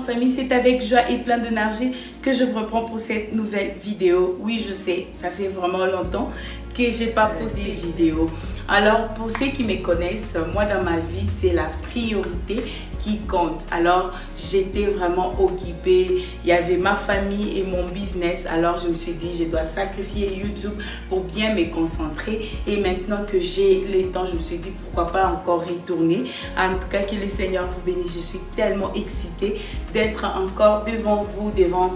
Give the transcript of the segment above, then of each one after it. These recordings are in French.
famille, c'est avec joie et plein d'énergie que je vous reprends pour cette nouvelle vidéo. Oui, je sais, ça fait vraiment longtemps que j'ai pas posté de vidéo. Alors, pour ceux qui me connaissent, moi dans ma vie, c'est la priorité qui compte. Alors, j'étais vraiment occupée. Il y avait ma famille et mon business. Alors, je me suis dit, je dois sacrifier YouTube pour bien me concentrer. Et maintenant que j'ai le temps, je me suis dit, pourquoi pas encore retourner. En tout cas, que le Seigneur vous bénisse. Je suis tellement excitée d'être encore devant vous, devant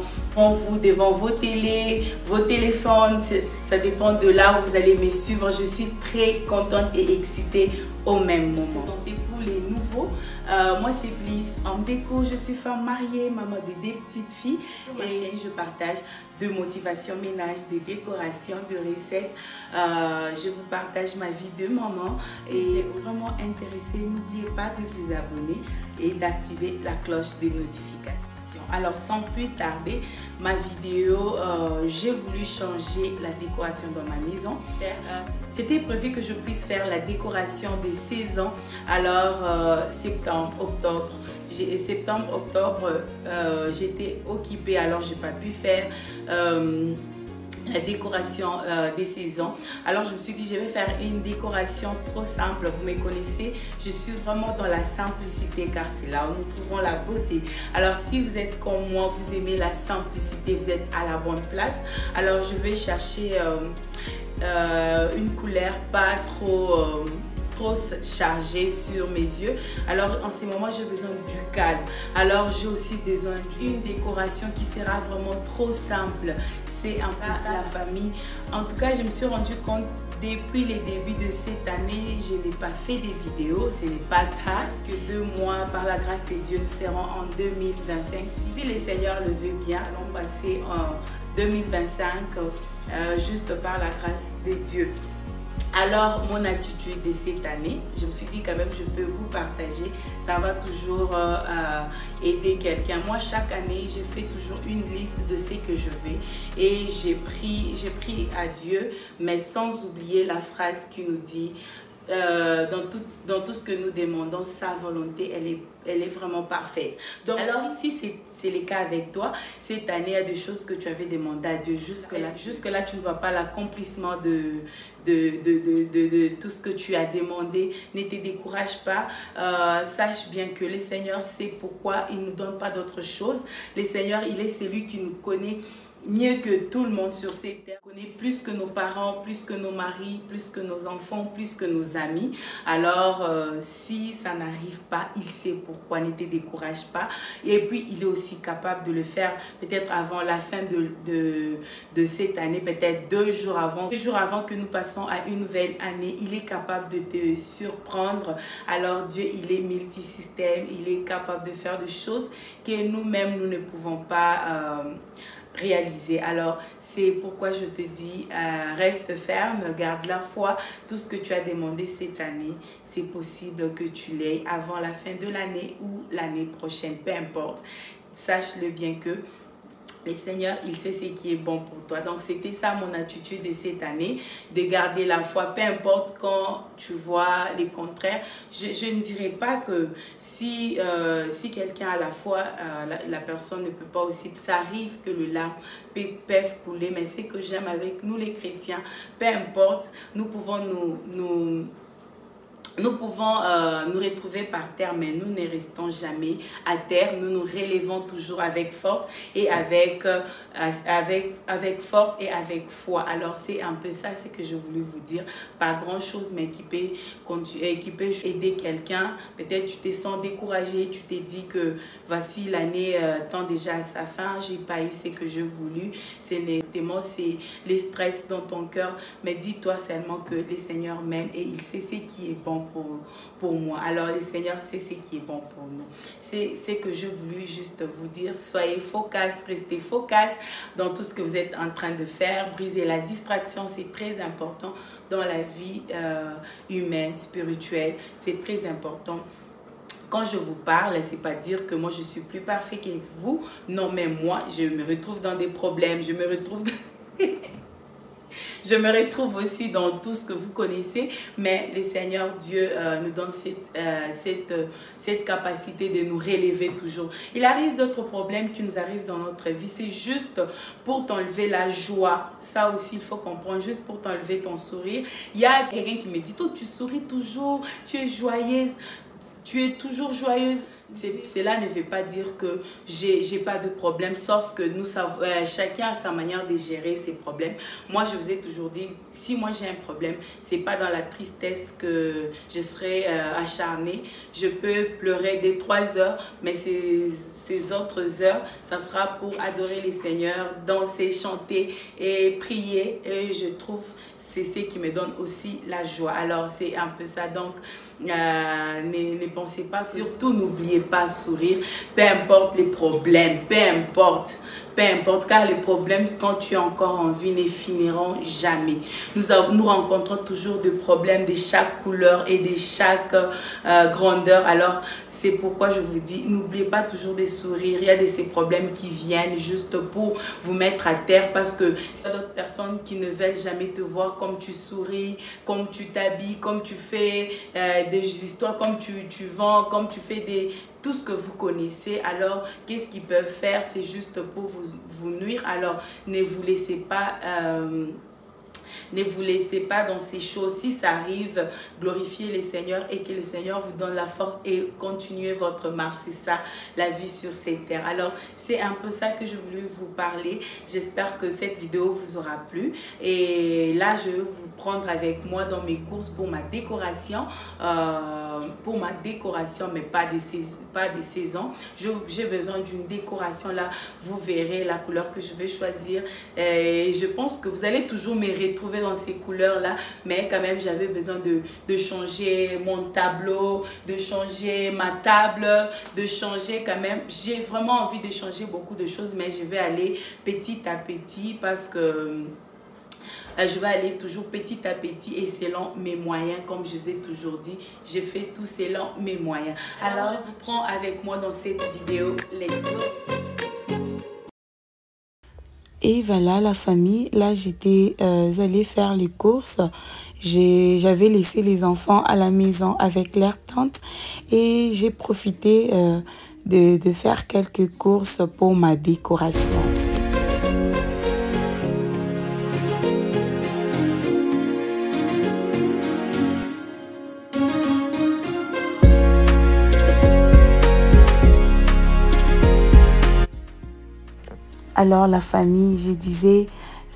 vos télés, vos téléphones. Ça dépend de là où vous allez me suivre. Je suis très contente et excitée au même moment. Présenté pour les nouveaux, moi c'est Bliss en déco. Je suis femme mariée, maman de deux petites filles. Sur ma chaîne, je partage de motivation ménage, de décoration, de recettes. Je vous partage ma vie de maman. Et si vous êtes vraiment intéressé, n'oubliez pas de vous abonner et d'activer la cloche de notification. Alors sans plus tarder, ma vidéo, j'ai voulu changer la décoration dans ma maison. C'était prévu que je puisse faire la décoration des saisons. Alors septembre, octobre, j'étais occupée, alors j'ai pas pu faire la décoration des saisons. Alors je me suis dit, je vais faire une décoration trop simple. Vous me connaissez, je suis vraiment dans la simplicité car c'est là où nous trouvons la beauté. Alors si vous êtes comme moi, vous aimez la simplicité, vous êtes à la bonne place. Alors je vais chercher une couleur pas trop chargée sur mes yeux. Alors en ce moment j'ai besoin du calme. Alors j'ai aussi besoin d'une décoration qui sera vraiment trop simple. C'est un peu ça la famille. En tout cas, je me suis rendu compte depuis les débuts de cette année, je n'ai pas fait de vidéos. Ce n'est pas tard que 2 mois, par la grâce de Dieu, nous serons en 2025. Si le Seigneur le veut bien, allons passer en 2025 juste par la grâce de Dieu. Alors, mon attitude de cette année, je me suis dit quand même, je peux vous partager. Ça va toujours aider quelqu'un. Moi, chaque année, je fais toujours une liste de ce que je veux. Et j'ai pris à Dieu, mais sans oublier la phrase qui nous dit, dans tout ce que nous demandons, sa volonté, elle est vraiment parfaite. Donc, alors, si c'est le cas avec toi, cette année, il y a des choses que tu avais demandé à Dieu. Jusque-là, tu ne vois pas l'accomplissement de tout ce que tu as demandé. Ne te décourage pas. Sache bien que le Seigneur sait pourquoi il ne nous donne pas d'autre chose. Le Seigneur, il est celui qui nous connaît mieux que tout le monde sur cette terre. Il connaît plus que nos parents, plus que nos maris, plus que nos enfants, plus que nos amis. Alors, si ça n'arrive pas, il sait pourquoi. Ne te décourage pas. Et puis, il est aussi capable de le faire peut-être avant la fin de cette année, peut-être 2 jours avant. 2 jours avant que nous passons à une nouvelle année, il est capable de te surprendre. Alors, Dieu, il est multisystème. Il est capable de faire des choses que nous-mêmes, nous ne pouvons pas réaliser. Alors c'est pourquoi je te dis, reste ferme, garde la foi. Tout ce que tu as demandé cette année, c'est possible que tu l'aies avant la fin de l'année ou l'année prochaine, peu importe. Sache-le bien que le Seigneur, il sait ce qui est bon pour toi. Donc, c'était ça mon attitude de cette année, de garder la foi, peu importe quand tu vois les contraires. Je ne dirais pas que si quelqu'un a la foi, la personne ne peut pas aussi. Ça arrive que le larmes peuvent couler, mais ce que j'aime avec nous les chrétiens, peu importe, nous pouvons nous retrouver par terre, mais nous ne restons jamais à terre. Nous nous relevons toujours avec force et avec force et avec foi. Alors c'est un peu ça ce que je voulais vous dire. Pas grand chose, mais qui peut aider quelqu'un. Peut-être tu te sens découragé, tu t'es dit que voici l'année tend déjà à sa fin, j'ai pas eu ce que je voulu. C'est le stress dans ton cœur, mais dis-toi seulement que le Seigneur m'aime et il sait ce qui est bon pour moi. Alors le Seigneur sait ce qui est bon pour nous. C'est ce que je voulais juste vous dire. Soyez focus, restez focus dans tout ce que vous êtes en train de faire. Briser la distraction, c'est très important dans la vie humaine, spirituelle. C'est très important. Quand je vous parle, c'est pas dire que moi je suis plus parfait que vous. Non, mais moi, je me retrouve dans des problèmes. Je me retrouve Je me retrouve aussi dans tout ce que vous connaissez, mais le Seigneur Dieu nous donne cette capacité de nous relever toujours. Il arrive d'autres problèmes qui nous arrivent dans notre vie. C'est juste pour t'enlever la joie. Ça aussi, il faut comprendre, juste pour t'enlever ton sourire. Il y a quelqu'un qui me dit, toi, tu souris toujours, tu es joyeuse, tu es toujours joyeuse. Cela ne veut pas dire que j'ai pas de problème, sauf que nous savons, chacun a sa manière de gérer ses problèmes. Moi, je vous ai toujours dit, si moi j'ai un problème, c'est pas dans la tristesse que je serai acharnée. Je peux pleurer des 3 heures, mais ces autres heures, ça sera pour adorer les seigneurs, danser, chanter et prier. Et je trouve c'est ce qui me donne aussi la joie. Alors, c'est un peu ça. Donc, ne pensez pas, surtout n'oubliez pas sourire, peu importe les problèmes, peu importe, car les problèmes, quand tu es encore en vie, ne finiront jamais. Nous rencontrons toujours des problèmes de chaque couleur et de chaque grandeur. Alors, c'est pourquoi je vous dis, n'oubliez pas toujours de sourire. Il y a de ces problèmes qui viennent juste pour vous mettre à terre, parce que il y a d'autres personnes qui ne veulent jamais te voir comme tu souris, comme tu t'habilles, comme tu fais des histoires, comme tu vends, comme tu fais tout ce que vous connaissez. Alors, qu'est-ce qu'ils peuvent faire? C'est juste pour vous nuire. Alors, ne vous laissez pas... ne vous laissez pas dans ces choses. Si ça arrive, glorifiez le Seigneur et que le Seigneur vous donne la force et continuez votre marche. C'est ça, la vie sur cette terre. Alors, c'est un peu ça que je voulais vous parler. J'espère que cette vidéo vous aura plu. Et là, je vais vous prendre avec moi dans mes courses pour ma décoration. Mais pas des saisons. J'ai besoin d'une décoration. Là, vous verrez la couleur que je vais choisir. Et je pense que vous allez toujours me retrouver dans ces couleurs là, mais quand même j'avais besoin de changer mon tableau, de changer ma table, de changer quand même, j'ai vraiment envie de changer beaucoup de choses, mais je vais aller petit à petit, parce que je vais aller toujours petit à petit et selon mes moyens. Comme je vous ai toujours dit, je fais tout selon mes moyens. Alors je vous prends avec moi dans cette vidéo. Let's go. Et voilà la famille, là j'étais allée faire les courses. J'avais laissé les enfants à la maison avec leur tante et j'ai profité de faire quelques courses pour ma décoration. Alors la famille, je disais,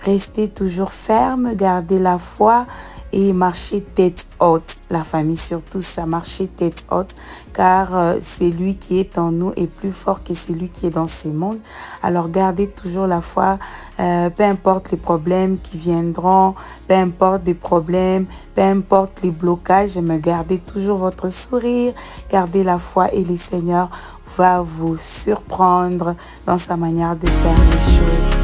restez toujours ferme, gardez la foi et marchez tête haute. La famille surtout, ça, marchez tête haute, car celui qui est en nous est plus fort que celui qui est dans ce monde. Alors gardez toujours la foi, peu importe les problèmes qui viendront, peu importe les problèmes, peu importe les blocages, mais gardez toujours votre sourire, gardez la foi et le Seigneur va vous surprendre dans sa manière de faire les choses.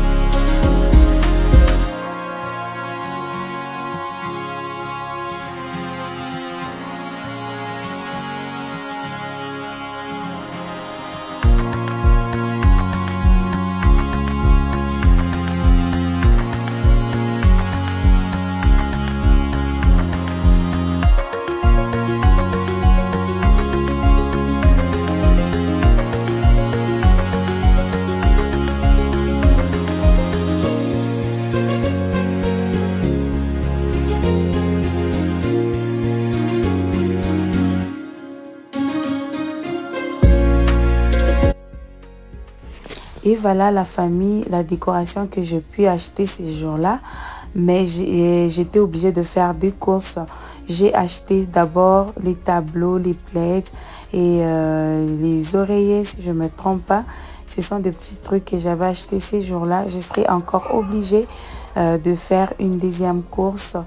Et voilà la famille, la décoration que j'ai pu acheter ces jours-là. Mais j'étais obligée de faire des courses. J'ai acheté d'abord les tableaux, les plaids et les oreillers, si je ne me trompe pas. Ce sont des petits trucs que j'avais achetés ces jours-là. Je serai encore obligée de faire une deuxième course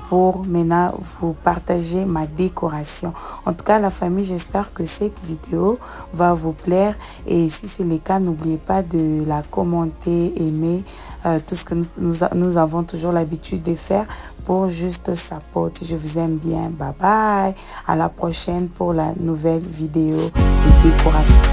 pour maintenant vous partager ma décoration. En tout cas, la famille, j'espère que cette vidéo va vous plaire. Et si c'est le cas, n'oubliez pas de la commenter, aimer, tout ce que nous avons toujours l'habitude de faire pour juste support. Je vous aime bien. Bye bye. À la prochaine pour la nouvelle vidéo de décoration.